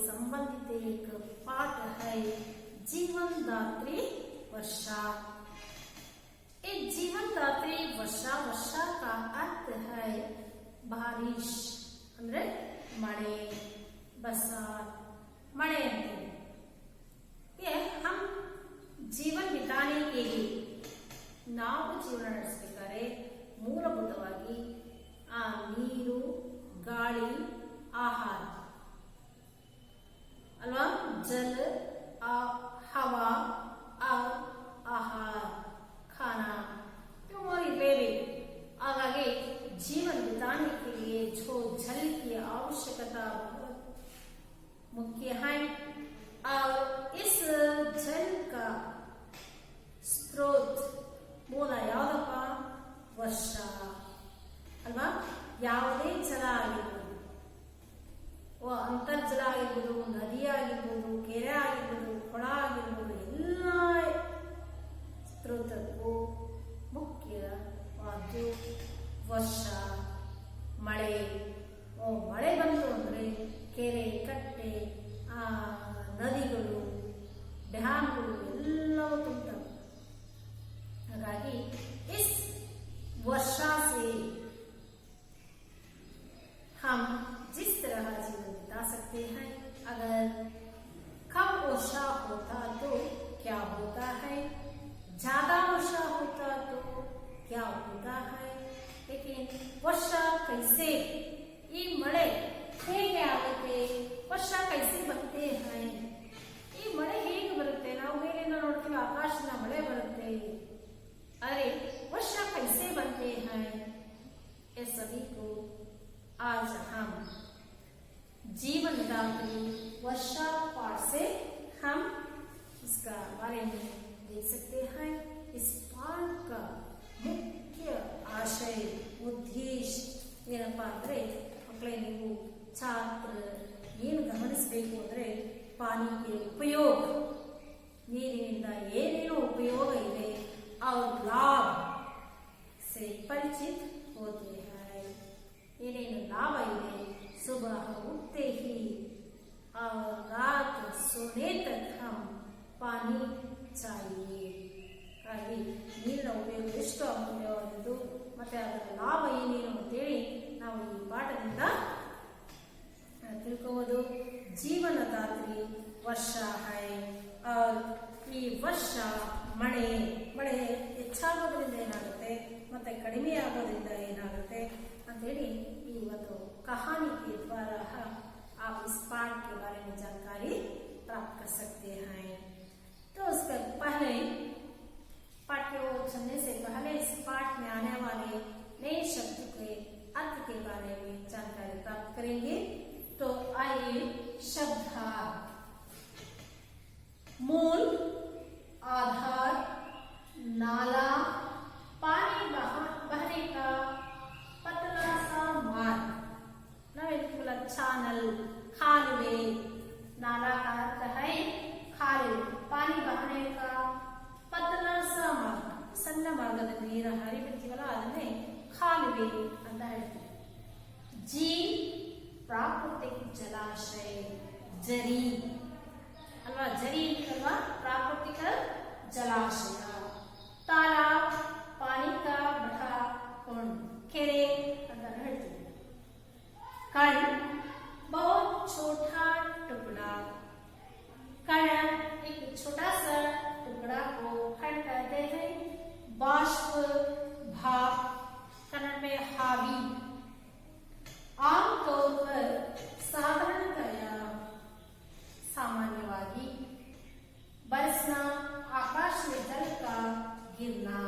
संबंधित एक पाठ है जीवनदात्री वर्षा। एक जीवनदात्री वर्षा, वर्षा का अर्थ है बारिश ಅಂದ್ರೆ मड़े, बरसात, मड़े अंते। ये हम जीवन बिताने के लिए ನಾವು ಜೀವನ ನಡೆಸಬೇಕಾದ್ರೆ ಮೂಲಭೂತವಾಗಿ ಆ ನೀರು, ಗಾಳಿ, ಆಹಾರ अल्वा, जल, हवा, आहार, खाना, तो हाಗಾಗಿ जीवन बिताने के लिए जो जल की आवश्यकता बहुत मुख्य है और इस जल का स्रोत ಮೂಲ ಯಾವುದಪ್ಪ? ವರ್ಷ ಅಲ್ವಾ? ಯಾವುದೇ ಜಲ ಆಗಿರ್ಬೋದು, ಅಂತರ್ಜಲ ಆಗಿರ್ಬೋದು, ನದಿ ಆಗಿರ್ಬೋದು, ಕೆರೆ ಆಗಿರ್ಬೋದು, ಕೊಳ ಆಗಿರ್ಬೋದು, ಎಲ್ಲ ಸ್ರೋತಕ್ಕೂ ಮುಖ್ಯವಾದ್ದು ವರ್ಷ, ಮಳೆ. ಮಳೆ ಬಂತು ಅಂದ್ರೆ ಕೆರೆ, ಕಟ್ಟೆ, ನದಿಗಳು, ಡ್ಯಾಮ್ಗಳು ಎಲ್ಲವೂ ತುಂಬ್ತವೆ. हालांकि इस वर्षा से हम जिस तरह जीवन बिता सकते हैं, अगर कम वर्षा होता तो क्या होता है, ज्यादा वर्षा होता तो क्या होता है, लेकिन वर्षा कैसे, ये मड़े ಹೇಗೆ ಆಗುತ್ತೆ, ವರ್ಷ कैसे बनते हैं, ಈ ಮಳೆ ಹೇಗೆ ಬರುತ್ತೆ? ನಾವು ಮೇಲಿಂದ ನೋಡ್ತೀವಿ ಆಕಾಶದ ಮಳೆ ಬರುತ್ತೆ, अरे वर्षा कैसे बनते हैं, ये सभी को आज हम जीवनदात्री वर्षा पाठ से हम इसका बारे में देख सकते हैं। इस पाठ का मुख्य आशय, उद्देश्य ಏನಪ್ಪಾ ಅಂದ್ರೆ, ಮಕ್ಕಳೇ ನೀವು ಛಾತ್ರ ಏನು ಗಮನಿಸಬೇಕು ಅಂದ್ರೆ, ಪಾನಿಗೆ ಉಪಯೋಗ, ನೀರಿನಿಂದ ಏನೇನು ಉಪಯೋಗ ಇದೆ और लाभ से परिचित होते हैं। ಏನೇನು ಲಾಭ ಇದೆ, सुबह उठते ही और रात सोने तक हम पानी चाहिए। ಹಾಗಾಗಿ ನೀರಿನ ಉಪಯೋಗ ಎಷ್ಟು ಅಮೂಲ್ಯವಾದದ್ದು ಮತ್ತೆ ಅದರ ಲಾಭ ಏನೇನು ಅಂತೇಳಿ ನಾವು ಈ ಪಾಠದಿಂದ ತಿಳ್ಕೋಬಹುದು। ಜೀವನದಾತ್ರಿ ವರ್ಷ ಹೈ, ಈ ವರ್ಷ ಮಳೆ ಹೆಚ್ಚಾಗೋದ್ರಿಂದ ಏನಾಗುತ್ತೆ ಮತ್ತೆ ಕಡಿಮೆ ಆಗೋದ್ರಿಂದ ಏನಾಗುತ್ತೆ ಅಂತೇಳಿ ಈ ಒಂದು कहानी के द्वारा आप इस पाठ के बारे में जानकारी प्राप्त कर सकते हैं। तो उसके पहले पाठ को सुनने से पहले इस पाठ में आने वाले नए शब्द के अर्थ के बारे में जानकारी प्राप्त करेंगे। तो आइए शब्दार्थ। मूल, आधार, नाला, पानी बहने का पतला सा मार्ग, ಚಾನಲ್, ಕಾಲುವೆ, नाला का अर्थ है ಕಾಲುವೆ, पानी बहने का पतला सा मार्ग, ಸಣ್ಣ ಮಾರ್ಗದ ನೀರು ಹರಿಬಿಡ್ತೀವಲ್ಲ ಅದನ್ನೇ ಕಾಲುವೆ ಅಂತ ಹೇಳ್ತೀವಿ। झील, प्राकृतिक जलाशय, झरी अल्वा, झरी अल्वा प्राकृतिक जलाशय। तालाब, पानी का बड़ा कुंड, केरे ಅಂತ ಹೇಳ್ತೀವಿ। कण, बहुत छोटा टुकड़ा, कण एक छोटा सा टुकड़ा को कण कहते हैं। बाष्प, भाप, कन्नड़ में हावी। आमतौर पर साधारणतया सामान्यವಾಗಿ बरसना, आकाश में जल का गिरना।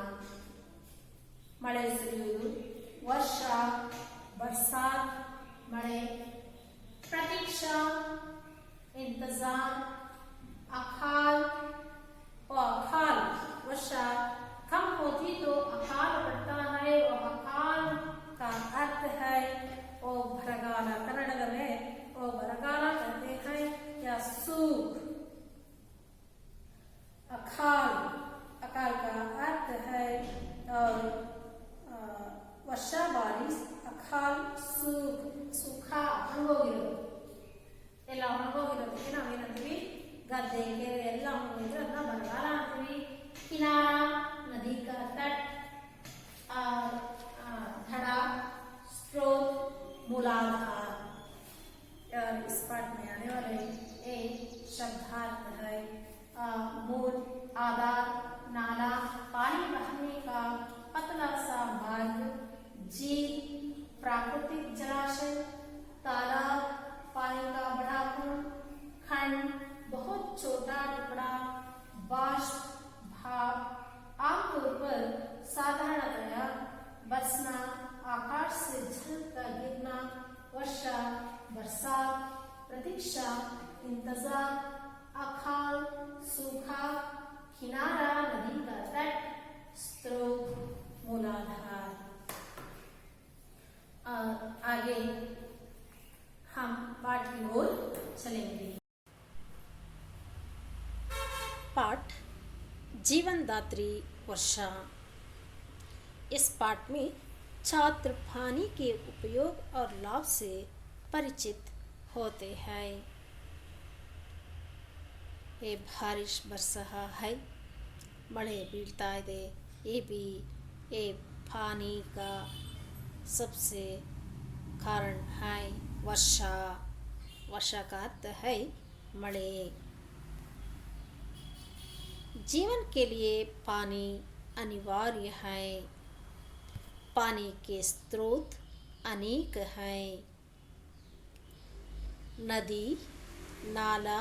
गद्दे केरे ಎಲ್ಲ ಮುಗಿದ್ರೆ ಅದನ್ನ ಬರಗಾಲ ಅಂತೀವಿ. किनारा नदी का तट, धड़ा, स्रोत, मूलाधार। और इस पाठ में आने वाले एक शब्दार्थ है मूल, आधार, नाला, पानी बहने का पतला सा मार्ग, झील, प्राकृतिक जलाशय, तालाब, पानी का बड़ा कुंड, खंड, बहुत छोटा टुकड़ा, बाष्प, भाप, आमतौर पर साधारणतया बरसना, आकाश से झलकर गिरना, वर्षा, बरसात, प्रतीक्षा, इंतजार, अकाल, सूखा, किनारा नदी का तट, स्रोत, मूलाधार। और आगे हम पाठ की ओर चलेंगे। पाठ जीवनदात्री वर्षा। इस पाठ में छात्र पानी के उपयोग और लाभ से परिचित होते हैं। ये बारिश बरस रहा है, मಳೆ ಬೀಳ್ತಾ ಇದೆ, ये पानी का सबसे कारण है वर्षा। वर्षा का अर्थ है मಳೆ। जीवन के लिए पानी अनिवार्य है। पानी के स्रोत अनेक हैं। नदी, नाला,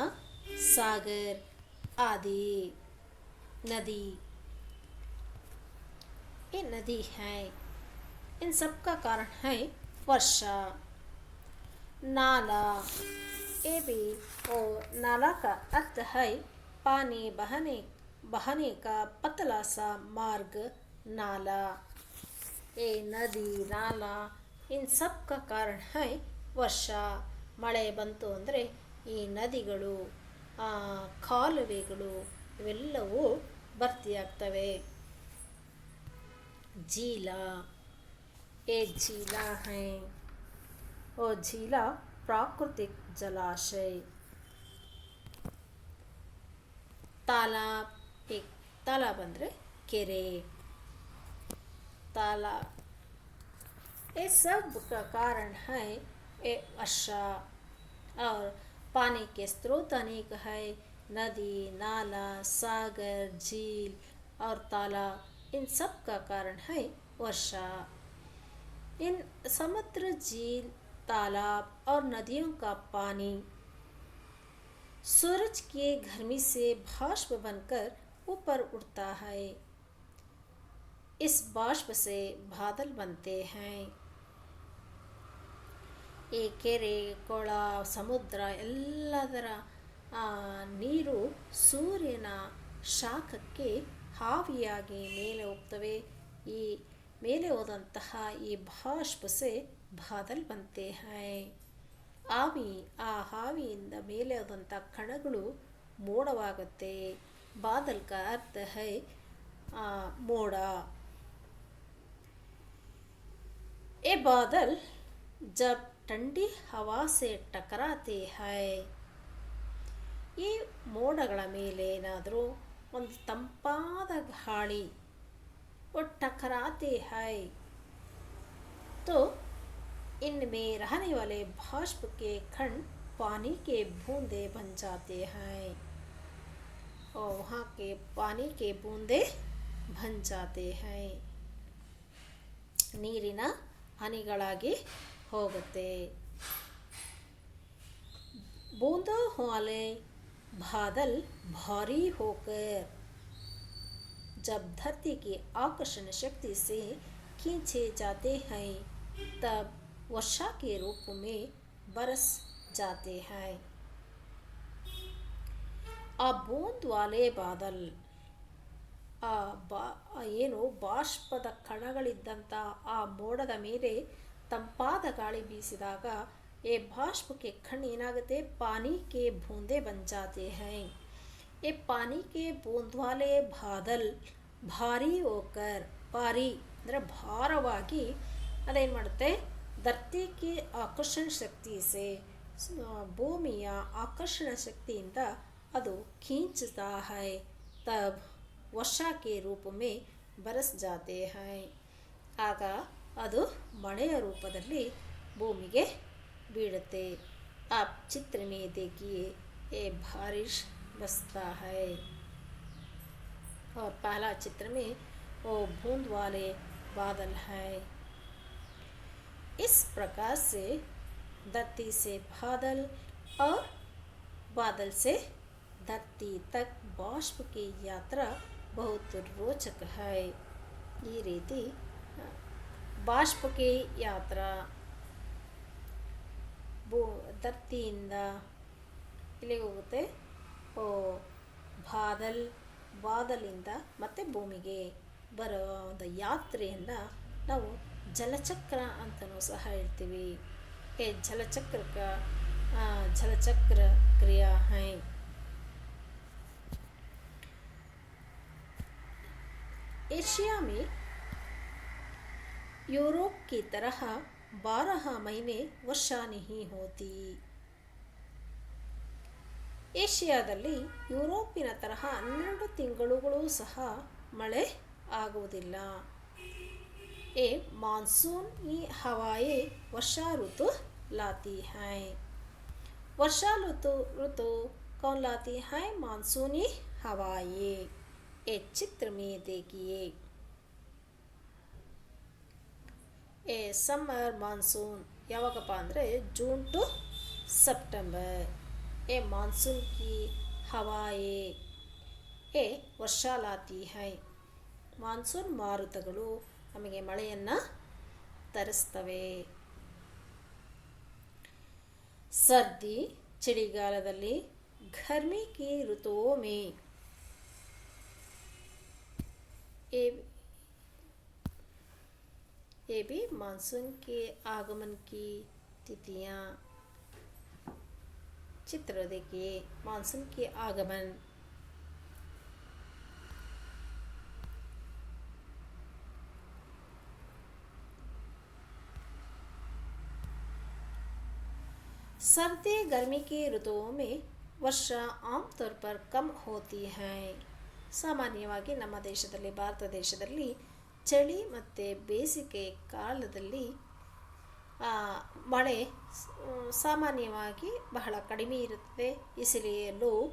सागर आदि। नदी, ये नदी है, इन सब का कारण है वर्षा। नाला, ये भी और नाला का अर्थ है पानी बहने का पतला सा मार्ग, नाला। ये नदी, नाला, इन सब का कारण है ವರ್ಷಾ। ಮಳೆ ಬಂತು ಅಂದರೆ ಈ ನದಿಗಳು, ಕಾಲುವೆಗಳು ಇವೆಲ್ಲವೂ ಭರ್ತಿಯಾಗ್ತವೆ। झीला, ये झीला है और झीला प्राकृतिक जलाशय। तालाब, एक तालाब ಅಂದರೆ ಕೆರೆ, तालाब, ये सब का कारण है ये वर्षा। और पानी के स्रोत अनेक है। नदी, नाला, सागर, झील और तालाब, इन सब का कारण है वर्षा। इन समुद्र, झील, तालाब और नदियों का पानी सूरज की गर्मी से बाष्प बनकर ऊपर उड़ता है। इस बाष्प से बादल बनते हैं। ಈ ಕೆರೆ, ಕೊಳ, ಸಮುದ್ರ ಎಲ್ಲದರ ನೀರು ಸೂರ್ಯನ ಶಾಖಕ್ಕೆ ಹಾವಿಯಾಗಿ ಮೇಲೆ ಹೋಗ್ತವೆ। ಈ ಮೇಲೆ ಹೋದಂತಹ ಈ ಬಾಷ್ಪ ಸೆ ಬಾದಲ್ ಬಂತೆ ಹೈ। ಹಾವಿಯಿಂದ ಮೇಲೆ ಹೋದಂಥ ಕಣಗಳು ಮೋಡವಾಗುತ್ತೆ। ಬಾದಲ್ का अर्थ है मोड़ा। ये बादल जब ठंडी हवा से टकराते हैं, ಈ ಮೋಡಗಳ ಮೇಲೆ ಏನಾದರೂ ಒಂದು ತಂಪಾದ ಗಾಳಿ टकराते हैं तो इनमें रहने वाले बाष्प के कण पानी के बूंदे बन जाते हैं और वहाँ के पानी के बूंदे बन जाते हैं, ನೀರಿನ ಹನಿಗಳಾಗಿ ಹೋಗುತ್ತೆ। बूंदों वाले बादल भारी होकर जब धरती की आकर्षण शक्ति से खींचे जाते हैं तब वर्षा के रूप में बरस जाते हैं। आ बूंद वाले बादल, ಏನು ಬಾಷ್ಪದ ಕಣಗಳಿದ್ದಂಥ ಆ ಮೋಡದ ಮೇಲೆ ತಂಪಾದ ಗಾಳಿ ಬೀಸಿದಾಗ ये बाष्प के कण ಏನಾಗುತ್ತೆ, पानी के बूंदे बन जाते हैं। ये पानी के बूंद वाले बादल भारी होकर, भारी ಅಂದರೆ ಭಾರವಾಗಿ ಅದೇನು ಮಾಡುತ್ತೆ, ಧರ್ತಿ ಆಕರ್ಷಣ ಶಕ್ತಿ ಸೆ ಭೂಮಿಯ ಆಕರ್ಷಣ ಶಕ್ತಿಯಿಂದ ಅದು खींचता है तब वर्षा के रूप में बरस जाते हैं. ಆಗ ಅದು ಮಳೆಯ ರೂಪದಲ್ಲಿ ಭೂಮಿಗೆ ಬೀಳುತ್ತೆ. आप चित्र में देखिए ये बारिश बरसता है और पहला चित्र में वो बूंद वाले बादल हैं. इस प्रकार से धरती से बादल और बादल से धरती तक बाष्प की यात्रा बहुत रोचक है. ಈ ರೀತಿ ಬಾಷ್ಪಕ್ಕೆ ಯಾತ್ರಾ ಧರ್ತಿಯಿಂದ ಇಲ್ಲಿಗೆ ಹೋಗುತ್ತೆ. ಬಾದಲಿಂದ ಮತ್ತು ಭೂಮಿಗೆ ಬರೋ ಒಂದು ಯಾತ್ರೆಯನ್ನು ನಾವು ಜಲಚಕ್ರ ಅಂತಲೂ ಸಹ ಹೇಳ್ತೀವಿ. जलचक्र क्रिया है. एशिया में यूरोप की तरह 12 महीने वर्षा नहीं होती. ಏಷ್ಯಾದಲ್ಲಿ ಯುರೋಪಿನ ತರಹ 12 ತಿಂಗಳುಗಳು ಸಹ ಮಳೆ ಆಗುವುದಿಲ್ಲ. ए मानसून की हवाएं वर्षा ऋतु लाती हैं. वर्षा ऋतु कौन लाती है? मानसूनी हवाएं. एक चित्र में देखिए ए समर मानसून ಯಾವಾಗಪ್ಪ ಅಂದರೆ ಜೂನ್ ಟು ಸೆಪ್ಟೆಂಬರ್. ए मानसून की हवाएं ए वर्षा लाती है. ಮಾನ್ಸೂನ್ ಮಾರುತಗಳು ನಮಗೆ ಮಳೆಯನ್ನು ತರಿಸ್ತವೆ. सर्दी ಚಳಿಗಾಲದಲ್ಲಿ गर्मी की ऋतुओं में ये भी मानसून के आगमन की तिथियाँ. चित्र देखिए मानसून के आगमन. सर्दी गर्मी की ಋತುओं में ವರ್ಷಾ ಆಮತೌರ್ ಪರ್ ಕಮ್ ಹೋತಿ ಹೈ. ಸಾಮಾನ್ಯವಾಗಿ ನಮ್ಮ ದೇಶದಲ್ಲಿ ಭಾರತ ದೇಶದಲ್ಲಿ ಚಳಿ ಮತ್ತು ಬೇಸಿಗೆ ಕಾಲದಲ್ಲಿ ಮಳೆ ಸಾಮಾನ್ಯವಾಗಿ ಬಹಳ ಕಡಿಮೆ ಇರುತ್ತದೆ. इसलिए लोग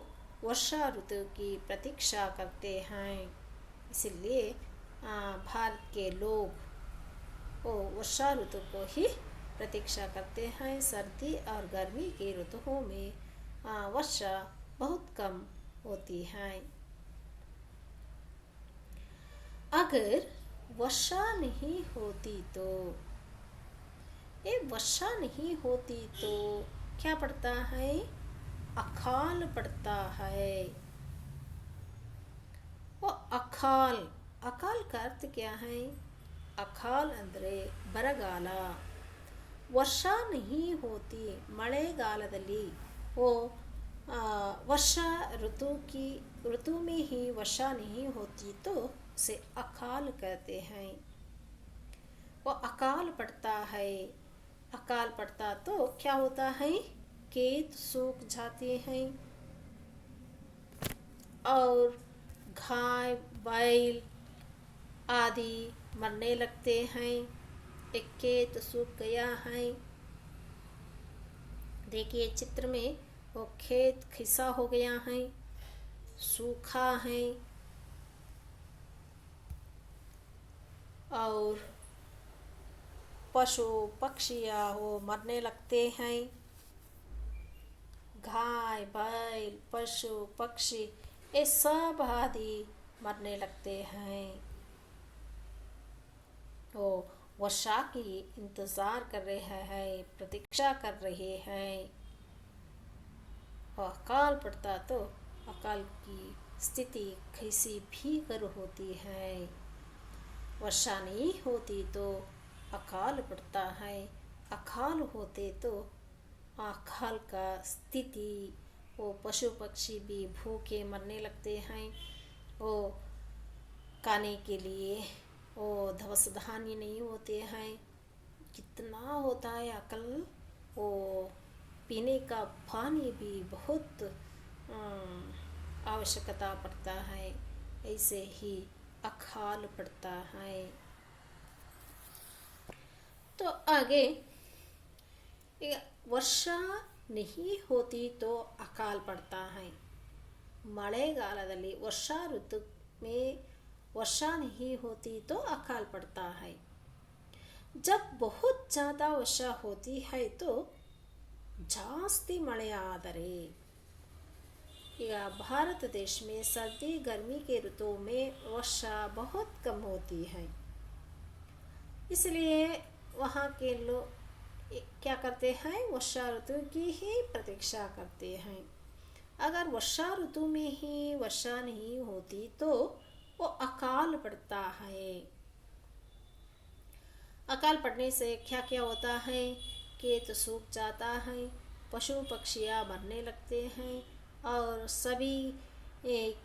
वर्षा ऋतु की प्रतीक्षा करते हैं. इसलिए भारत के लोग वर्षा ऋतु को ही प्रतीक्षा करते हैं. सर्दी और गर्मी के ऋतुओं में वर्षा बहुत कम होती है. अगर वर्षा नहीं होती तो ये वर्षा नहीं होती तो क्या पड़ता है? अकाल पड़ता है. वो अकाल का अर्थ क्या है? अकाल ಅಂದರೆ ಬರಗಾಲ. ವರ್ಷಾ नहीं होती ಮಳೆಗಾಲದಲ್ಲಿ वर्षा ऋतु में ही वर्षा नहीं होती तो उसे अकाल कहते हैं. वो अकाल पड़ता है. अकाल पड़ता तो क्या होता है? खेत सूख जाते हैं और गाय बैल आदि मरने लगते हैं. एक खेत सूख गया है. देखिए चित्र में वो खेत खिसा हो गया है, सूखा है और पशु पक्षियाँ वो मरने लगते हैं. गाय बैल पशु पक्षी ये सब आदि मरने लगते हैं. वो वर्षा की इंतज़ार कर रहे हैं, प्रतीक्षा कर रहे हैं. और अकाल पड़ता तो अकाल की स्थिति कैसी भीकर होती है. वर्षा नहीं होती तो अकाल पड़ता है. अकाल होते तो अकाल का स्थिति वो पशु पक्षी भी भूखे मरने लगते हैं. वो खाने के लिए वो दवस धान्य नहीं होते हैं. कितना होता है अकल. वो पीने का पानी भी बहुत आवश्यकता पड़ता है, ऐसे ही अकाल पड़ता है। तो आगे ಈಗ ವರ್ಷ नहीं होती तो अकाल पड़ता है। मಳೆಗಾಲದಲ್ಲಿ वर्षा ऋतु में वर्षा नहीं होती तो अकाल पड़ता है। जब बहुत ज़्यादा वर्षा होती है तो ಜಾಸ್ತಿ ಮಳೆ ಆದರೆ, ಈಗ भारत देश में सर्दी गर्मी के ऋतुओं में वर्षा बहुत कम होती है, इसलिए वहाँ के लोग क्या करते हैं, वर्षा ऋतु की ही प्रतीक्षा करते हैं। अगर वर्षा ऋतु में ही वर्षा नहीं होती तो वो अकाल पड़ता है। अकाल पड़ने से क्या क्या होता है, खेत सूख जाता है, पशु पक्षियाँ मरने लगते हैं और सभी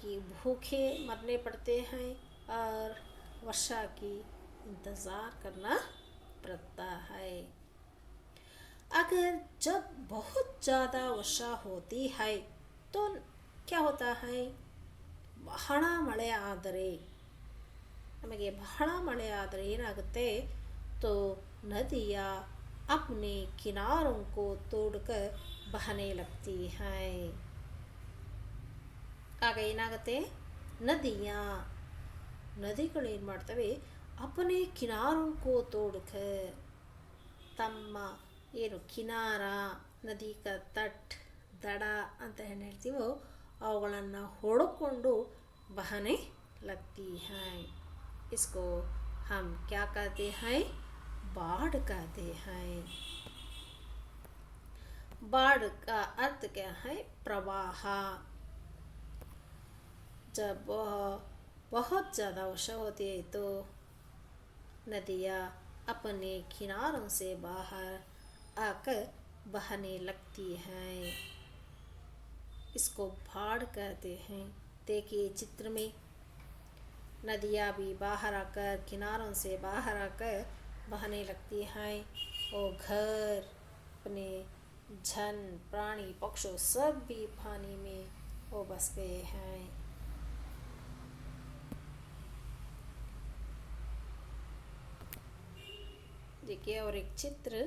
की भूखे मरने पड़ते हैं और वर्षा की इंतज़ार करना पड़ता है। अगर जब बहुत ज़्यादा वर्षा होती है तो क्या होता है, ಬಹಳ ಮಳೆ ಆದರೆ, ನಮಗೆ ಬಹಳ ಮಳೆ ಆದರೆ ಏನಾಗುತ್ತೆ, तो नदियाँ अपने किनारों को तोड़कर बहने लगती हैं। ಆಗ ಏನಾಗುತ್ತೆ, ನದಿಗಳು ಏನು ಮಾಡ್ತವೆ, अपने किनारों को तोड़कर, ತಮ್ಮ ಏನು ಕಿನಾರ, ನದಿ ತಟ್, ದಡ ಅಂತ ಏನು ಹೇಳ್ತೀವೋ ಅವುಗಳನ್ನು ಹೊಡ್ಕೊಂಡು बहने लगती हैं। इसको हम क्या कहते हैं, बाढ़ कहते हैं। बाढ़ का अर्थ क्या है, प्रवाह। जब बहुत ज़्यादा वर्षा होती है तो नदियाँ अपने किनारों से बाहर आकर बहने लगती हैं, इसको बाढ़ कहते हैं। देखिए चित्र में नदियाँ भी बाहर आकर, किनारों से बाहर आकर बहने लगती हैं और घर, अपने जन, प्राणी, पक्षी सब भी पानी में वो बस गए हैं। देखिए और एक चित्र,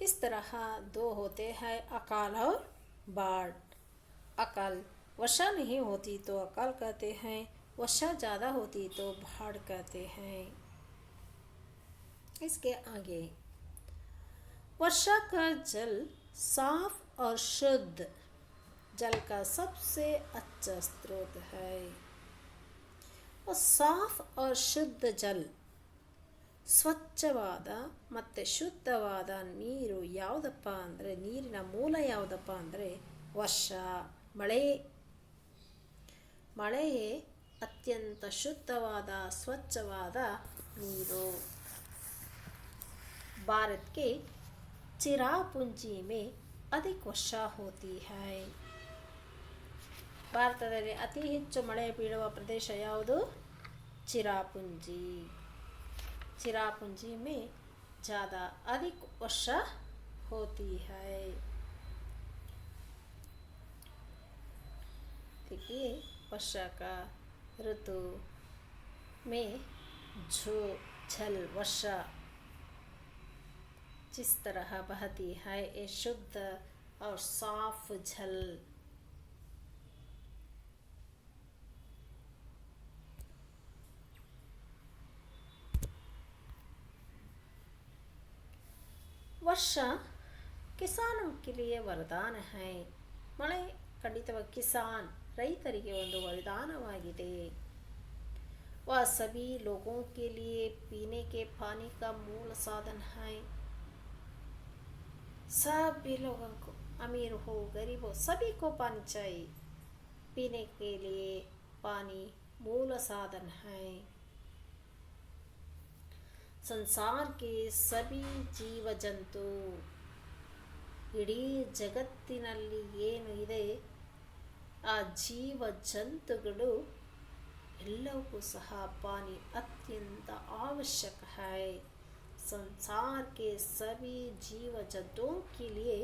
इस तरह दो होते हैं, अकाल और बाढ़। अकाल वर्षा नहीं होती तो अकाल कहते हैं, वर्षा ज़्यादा होती तो बाढ़ कहते हैं। इसके आगे, वर्षा का जल साफ और शुद्ध जल का सबसे अच्छा स्रोत है। और साफ और शुद्ध जल, ಸ್ವಚ್ಛವಾದ ಮತ್ತು ಶುದ್ಧವಾದ ನೀರು ಯಾವುದಪ್ಪ ಅಂದರೆ, ನೀರಿನ ಮೂಲ ಯಾವುದಪ್ಪ ಅಂದರೆ ವರ್ಷ, ಮಳೆಯೇ ಅತ್ಯಂತ ಶುದ್ಧವಾದ ಸ್ವಚ್ಛವಾದ ನೀರು। भारत के चिरापुंजी में अधिक वर्षा होती है। ಭಾರತದಲ್ಲಿ ಅತಿ ಹೆಚ್ಚು ಮಳೆ ಬೀಳುವ ಪ್ರದೇಶ ಯಾವುದು, चिरापुंजी। चिरापुंजी में ज़्यादा अधिक वर्षा होती है। देखिए वर्षा का ऋतु में जो जल वर्षा जिस तरह बहती है, ये शुद्ध और साफ जल। ವರ್ಷಾ ಕಿಸಾನೋ के लिए वरदान है। ಮಳೆ ಖಂಡಿತವಾಗಿ ಕಿಸಾನ್, ರೈತರಿಗೆ ಒಂದು ವರದಾನವಾಗಿದೆ। वह सभी लोगों के लिए पीने के पानी का मूल साधन है। सभी लोगों को, अमीर हो गरीब हो, सभी को पानी चाहिए। पीने के लिए पानी मूल साधन है। संसार के सभी जीव जंतु, ಇಡೀ ಜಗತ್ತಿನಲ್ಲಿ ಏನು ಇದೆ ಆ ಜೀವ ಜಂತುಗಳು ಎಲ್ಲವಕ್ಕೂ ಸಹ पानी अत्यंत आवश्यक है। संसार के सभी जीव जंतुओं के लिए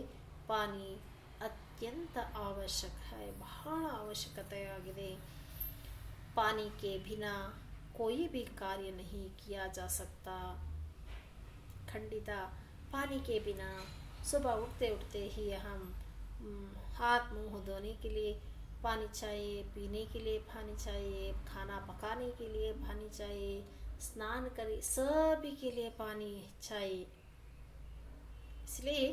पानी अत्यंत आवश्यक है, ಬಹಳ ಅವಶ್ಯಕತೆಯಾಗಿದೆ। पानी के बिना कोई भी कार्य नहीं किया जा सकता। खंडिता पानी के बिना सुबह उठते उठते ही हम हाथ मुंह धोने के लिए पानी चाहिए, पीने के लिए पानी चाहिए, खाना पकाने के लिए पानी चाहिए, स्नान करें सभी के लिए पानी चाहिए। इसलिए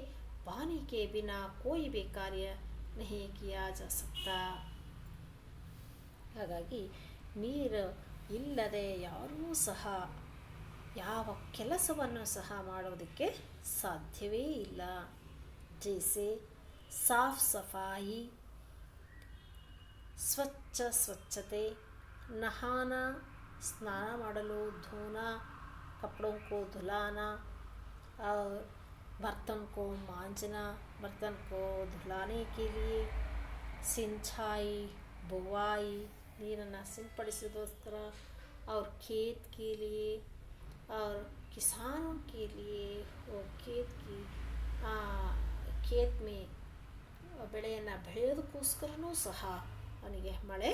पानी के बिना कोई भी कार्य नहीं किया जा सकता। ಹಾಗಾಗಿ ನೀರು ಇಲ್ಲದೆ ಯಾರೂ ಸಹ ಯಾವ ಕೆಲಸವನ್ನು ಸಹ ಮಾಡೋದಕ್ಕೆ ಸಾಧ್ಯವೇ ಇಲ್ಲ। ಜೈಸೆ ಸಾಫ್ ಸಫಾಯಿ, ಸ್ವಚ್ಛತೆ, नहाना, स्नान ಮಾಡಲು, धोना, कपड़ों को धुलाना और बर्तन को मांजना, बर्तन को धुलाने के लिए, सिंचाई, बुवाई, ನೀರನ್ನು सिंपಡಿಸೋದಕ್ಕೋಸ್ಕರ, और खेत के लिए और किसानों के लिए वो खेत में ಬೆಳೆಯನ್ನು ಬೆಳೆಯೋದಕ್ಕೋಸ್ಕರನೂ ಸಹ ಅವನಿಗೆ ಮಳೆ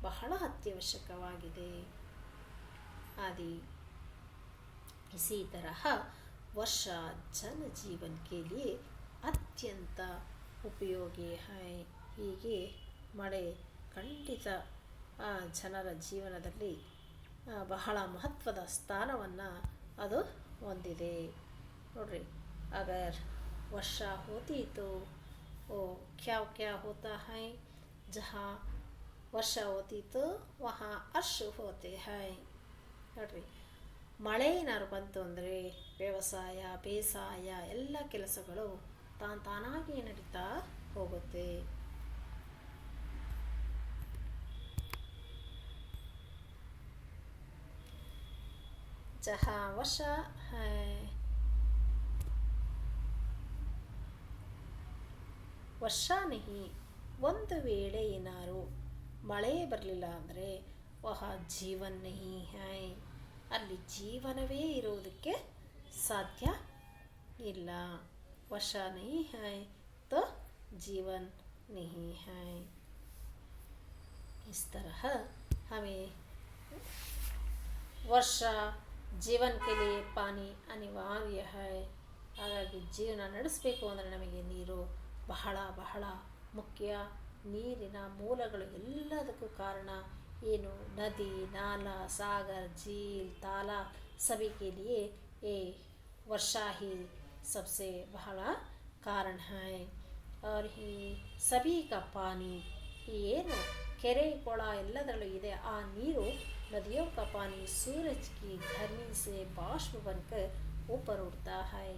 ಬಹಳ ಅತ್ಯವಶ್ಯಕವಾಗಿದೆ। आदि इसी तरह वर्षा जन जीवन के लिए अत्यंत उपयोगी है। ಹೀಗೆ ಮಳೆ ಖಂಡಿತ ಜನರ ಜೀವನದಲ್ಲಿ ಬಹಳ ಮಹತ್ವದ ಸ್ಥಾನವನ್ನು ಅದು ಹೊಂದಿದೆ। ನೋಡ್ರಿ, अगर वर्षा होती तो वो क्या क्या होता है, जहाँ वर्षा होती तो वहाँ हर्ष होते हैं। ನೋಡ್ರಿ, ಮಳೆ ಏನಾದ್ರು ಬಂತು ಅಂದರೆ ವ್ಯವಸಾಯ, ಬೇಸಾಯ ಎಲ್ಲ ಕೆಲಸಗಳು ತಾನಾಗಿ ನಡೀತಾ ಹೋಗುತ್ತೆ। जहाँ वर्षा है ವರ್ಷ नहीं, ಒಂದು ವೇಳೆ ಏನಾರು ಮಳೆ ಬರಲಿಲ್ಲ ಅಂದರೆ ವಹ ಜೀವನ್ ನಹಿ ಹೈ, ಅಲ್ಲಿ ಜೀವನವೇ ಇರೋದಕ್ಕೆ ಸಾಧ್ಯ ಇಲ್ಲ। ವರ್ಷ ನಹಿ ಹೈ तो जीवन नहीं है। इस तरह हमें वर्षा जीवन के लिए पानी अनिवार्य है। ಹಾಗಾಗಿ ಜೀವನ ನಡೆಸಬೇಕು ಅಂದರೆ ನಮಗೆ ನೀರು ಬಹಳ ಬಹಳ ಮುಖ್ಯ। ನೀರಿನ ಮೂಲಗಳು ಎಲ್ಲದಕ್ಕೂ ಕಾರಣ ಏನು, ನದಿ, नाला, सागर, झील, तालाब, सभी के लिए ये वर्षा ही सबसे बड़ा कारण है। और ही सभी का पानी ಏನು ಕೆರೆ ಕೊಳ ಎಲ್ಲದರಲ್ಲೂ ಇದೆ, ಆ ನೀರು नदियों का पानी सूरज की गर्मी से बाष्प बनकर ऊपर उड़ता है।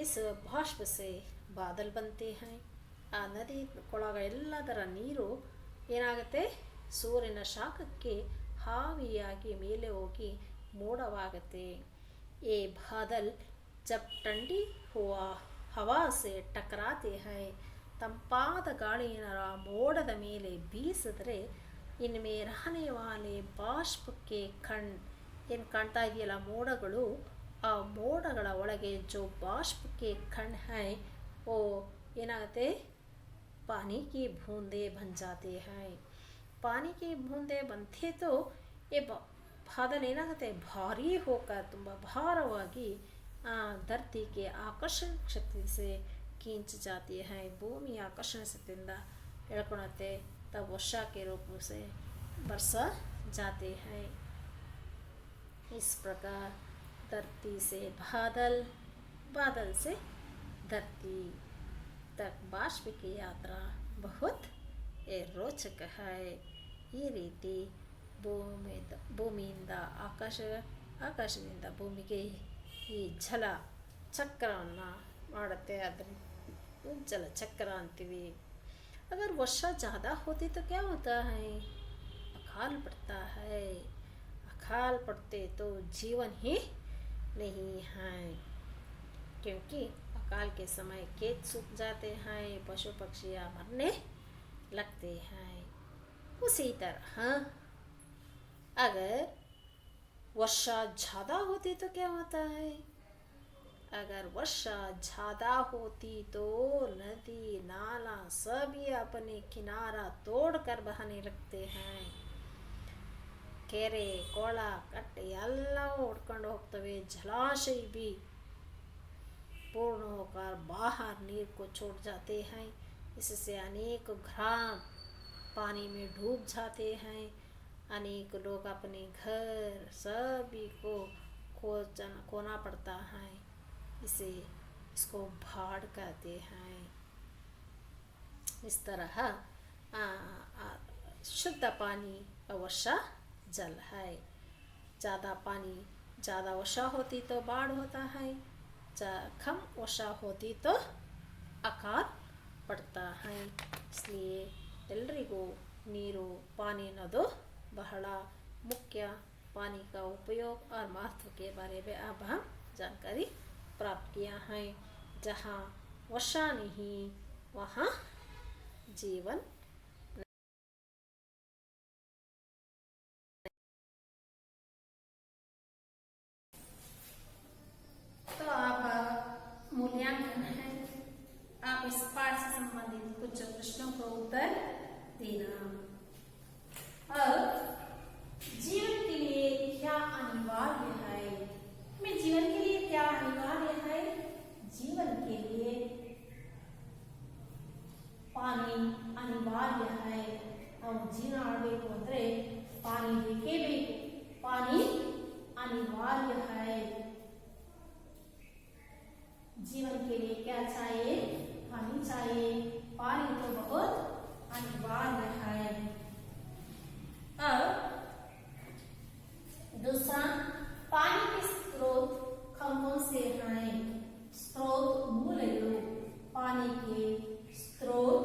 इस बाष्प से बादल बनते हैं। ಆ ನದಿ ಕೊಳಗಳೆಲ್ಲದರ ನೀರು ಏನಾಗುತ್ತೆ, ಸೂರ್ಯನ ಶಾಖಕ್ಕೆ ಹಾವಿಯಾಗಿ ಮೇಲೆ ಹೋಗಿ ಮೋಡವಾಗುತ್ತೆ। ये बादल जब ठंडी हवा से टकराते हैं, ತಂಪಾದ ಗಾಳಿಯ ಮೋಡದ ಮೇಲೆ ಬೀಸಿದ್ರೆ इनमें रहने वाले बाष्प के कण ಏನು ಕಾಣ್ತಾ ಇದೆಯಲ್ಲ ಮೋಡಗಳು, ಆ ಮೋಡಗಳ ಒಳಗೆ जो बाष्प के कण है वो ಏನಾಗುತ್ತೆ, पानी की बूंदे बन जाते हैं। पानी की बूंदे बनते तो ये बादल ಏನಾಗುತ್ತೆ, ಭಾರೀ होकर ತುಂಬ ಭಾರವಾಗಿ धरती के आकर्षण शक्ति से खींच जाती है। भूमि आकर्षण शक्तिಯಿಂದ ಎಳ್ಕೊಳುತ್ತೆ, तब वर्षा के रूप से बरसा जाते हैं। इस प्रकार धरती से बादल, बादल से धरती तक बाष्प की यात्रा बहुत रोचक है। ಈ ರೀತಿ ಭೂಮಿಯಿಂದ ಆಕಾಶದಿಂದ ಭೂಮಿಗೆ ಈ ಜಲ ಚಕ್ರವನ್ನು ಮಾಡುತ್ತೆ, ಅದನ್ನು ಜಲ ಚಕ್ರ ಅಂತೀವಿ। अगर वर्षा ज़्यादा होती तो क्या होता है, अकाल पड़ता है। अकाल पड़ते तो जीवन ही नहीं है, क्योंकि अकाल के समय खेत सूख जाते हैं, पशु पक्षियाँ मरने लगते हैं। उसी तरह अगर वर्षा ज़्यादा होती तो क्या होता है? अगर वर्षा ज़्यादा होती तो नदी नाला सभी अपने किनारा तोड़कर बहने लगते हैं. ಕೆರೆ ಕೊಳ ಕಟ್ಟೆ ಎಲ್ಲವೂ ಓಡ್ಕೊಂಡು ಹೋಗ್ತವೆ. जलाशय भी पूर्ण होकर बाहर नीर को छोड़ जाते हैं. इससे अनेक ग्राम पानी में डूब जाते हैं. अनेक लोग अपने घर सभी को खोना पड़ता है. इसको बाढ़ कहते हैं. इस तरह शुद्ध पानी वर्षा जल है. ज़्यादा वर्षा होती तो बाढ़ होता है. कम वर्षा होती तो अकाल पड़ता है. इसलिए एल्रिಗೂ ನೀರು पानी ಅನ್ನೋದು बहಳ मुख्य. पानी का उपयोग और महत्व के बारे में अब हम जानकारी प्राप्त किया है. जहाँ वर्षा नहीं वहाँ जीवन. तो आप मूल्यांकन है. आप इस पाठ से संबंधित कुछ प्रश्नों को उत्तर देना. और जीवन के लिए क्या अनिवार्य है? में जीवन के लिए क्या अनिवार्य है? जीवन के लिए पानी अनिवार्य है. ನಾವು ಜೀವನ ಮಾಡಬೇಕು ಅಂದ್ರೆ पानी ಬೇಕೇ ಬೇಕು. पानी अनिवार्य है. जीवन के लिए क्या चाहिए? पानी चाहिए. पानी तो बहुत अनिवार्य है. अब दूसरा, पानी के स्रोत कौन से हैं? स्रोत ಮೂಲಗಳು. पानी के स्रोत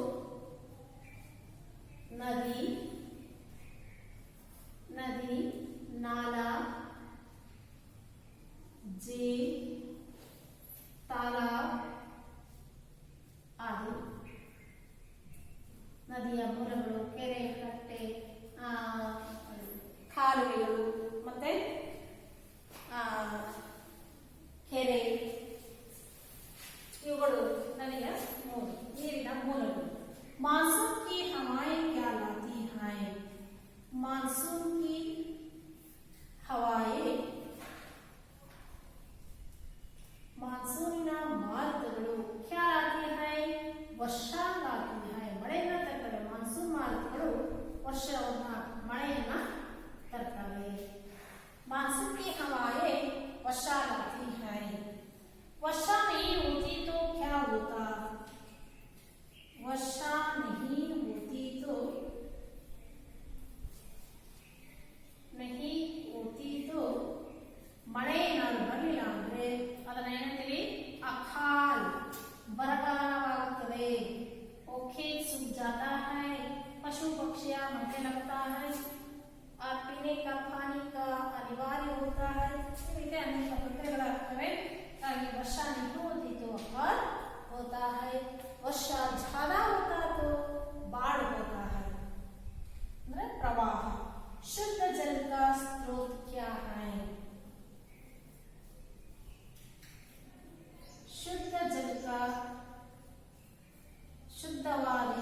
नदी नाला झील तालाब आदि. ನದಿಯ ಮೂಲಗಳು ಕೆರೆ ಕಟ್ಟೆ ಕಾಲುವೆಗಳು ಮತ್ತೆ ಕೆರೆ ಇವುಗಳು ನದಿಯ ನೀರಿನ ಮೂಲಗಳು. मानसून की हवाएं क्या लाती हैं? मानसून की हवाएं ಮಾನ್ಸೂನಿನ ಮಾರುತಗಳು क्या लाती है? ವರ್ಷಾ लाती है. ಮಳೆಯನ್ನು ತರ್ತವೆ. ಮಾನ್ಸೂನ್ ಮಾರುತಗಳು ವರ್ಷವನ್ನ ಮಳೆಯನ್ನ ತರ್ತವೆ. मानसून की हवाएं वर्षा लाती है. वर्षा नहीं होती तो क्या होता? वर्षा नहीं होती तो ಮಳೆ ಏನಾದ್ರು ಬರಲಿಲ್ಲ ಅಂದ್ರೆ ಅದನ್ನ ಏನಂತೀವಿ? अकाल बरगाहवागुತ್ತದೆ. खेत सूख जाता है. पशु पक्षियां मरने लगता है. और पीने का पानी का अनिवार्य होता है. इसलिए अनेक ತೊಂದರೆಗಳಾಗ್ತವೆ. ಹಾಗೆ वर्षा नहीं होती तो अकाल होता है. वर्षा ज्यादा होता तो बाढ़ होता है. प्रवाह. शुद्ध जल का स्रोत क्या है? शुद्ध जल का ಶುದ್ಧವಾದ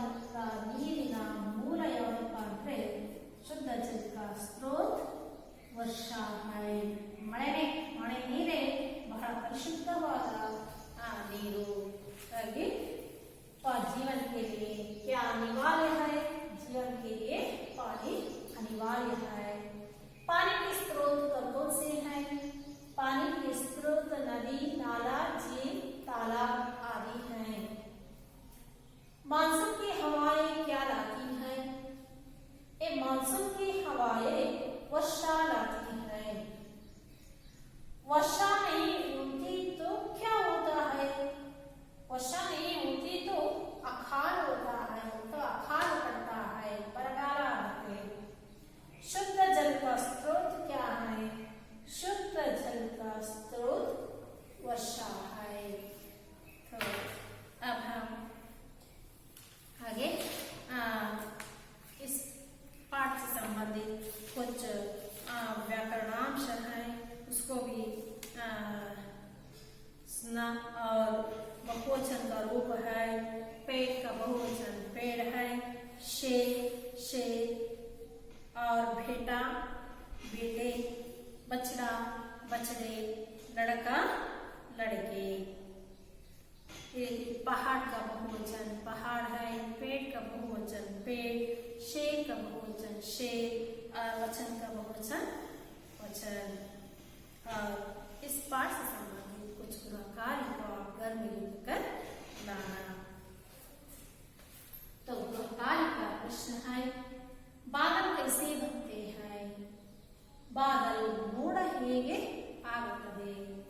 ನೀರಿನ ಮೂಲ ಯಾವುದಪ್ಪ ಅಂದ್ರೆ ಶುದ್ಧ ಜಲ का स्रोत वर्षा है. ಮಳೆ ನೀರೇ ಬಹಳ ಪರಿಶುದ್ಧವಾದ ನೀರು. ಹಾಗೆ जीवन के लिए क्या अनिवार्य है? जीवन के लिए पानी अनिवार्य है. पानी के स्रोत कौन से हैं? पानी के स्रोत नदी नाला झील तालाब आदि हैं. मानसून की हवाएं क्या लाती हैं? ये मानसून की हवाएं वर्षा लाती हैं. वर्षा नहीं होती तो क्या होता है? वर्षा नहीं होती तो अकाल होता है. तो अकाल पड़ता है. बरगाल आते. शुद्ध जल का स्रोत क्या है? शुद्ध जल का स्रोत वर्षा है. तो अब हम आगे इस बेटा, बेटे, बछड़ा, बछड़े, लड़का, लड़के। ये पहाड़ का बहुवचन पहाड़ है, पेड़ का बहुवचन पेड़, शेर का बहुवचन शेर, और वचन का बहुवचन वचन। और इस पाठ से संबंधित कुछ कार्य को आप घर में लिख कर लाना। तो कार्य का प्रश्न है, बादल कैसे बनते हैं? बादल ಮೋಡ ಹೇಗೆ ಆಗುತ್ತದೆ?